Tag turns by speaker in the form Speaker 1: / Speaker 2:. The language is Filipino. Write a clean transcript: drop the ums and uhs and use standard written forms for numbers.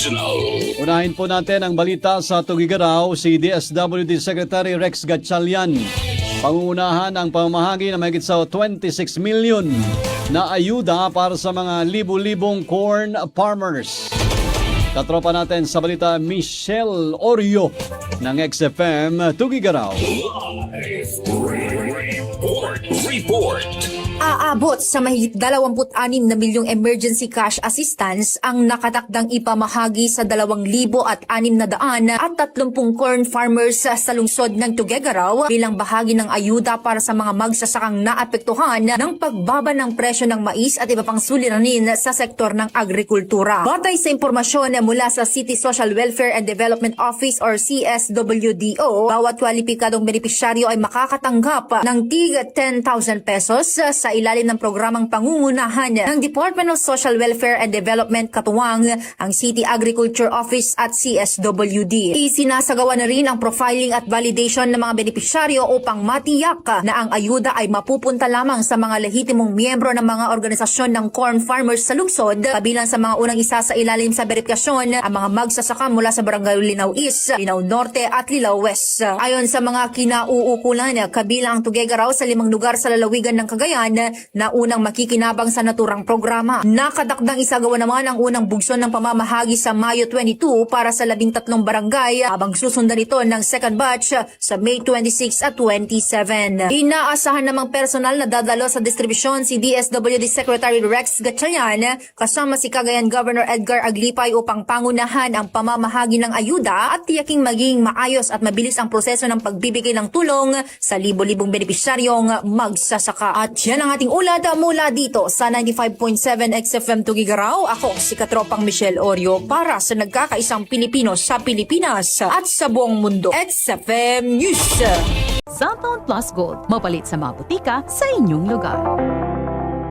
Speaker 1: Original.
Speaker 2: Unahin po natin ang balita sa Tugigaraw, si DSWD Secretary Rex Gatchalian. Pangungunahan ang pamamahagi na mahigit sa 26 million na ayuda para sa mga libu-libong corn farmers. Katropa natin sa balita, Michelle Oryo ng XFM Tugigaraw.
Speaker 1: Report.
Speaker 3: Aabot sa mahigit 26 na milyong emergency cash assistance ang nakatakdang ipamahagi sa 2,630 corn farmers sa lungsod ng Tuguegarao bilang bahagi ng ayuda para sa mga magsasakang naapektuhan ng pagbaba ng presyo ng mais at iba pang suliranin sa sektor ng agrikultura. Batay sa impormasyon mula sa City Social Welfare and Development Office or CSWDO, bawat kwalipikadong benepisyaryo ay makakatanggap ng tig 10,000 pesos sa ilalim ng programang pangungunahan ng Department of Social Welfare and Development katuwang ang City Agriculture Office at CSWD. Isinasagawa na rin ang profiling at validation ng mga benepisyaryo upang matiyak na ang ayuda ay mapupunta lamang sa mga lehitimong miyembro ng mga organisasyon ng corn farmers sa lungsod, kabilang sa mga unang isa sa ilalim sa verifikasyon ang mga magsasaka mula sa Barangay Linao East, Linao Norte at Linao West. Ayon sa mga kinauukulan, kabilang ang Tuguegarao sa 5 lugar sa lalawigan ng Cagayan na unang makikinabang sa naturang programa. Nakatakdang isagawa naman ang unang bugson ng pamamahagi sa Mayo 22 para sa 13 barangay habang susundan ito ng second batch sa May 26 at 27. Inaasahan namang personal na dadalo sa distribusyon si DSWD Secretary Rex Gatchalian kasama si Cagayan Governor Edgar Aglipay upang pangunahan ang pamamahagi ng ayuda at tiyaking maging maayos at mabilis ang proseso ng pagbibigay ng tulong sa libo-libong benepisyaryong magsasaka. At yan ang ating ulat mula dito sa 95.7 XFM Tugigaraw. Ako si Katropang Michelle Oryo para sa nagkakaisang Pilipino sa Pilipinas at sa buong mundo. XFM News.
Speaker 4: Cellphone Plus Gold, mapalit sa mga butika sa inyong lugar.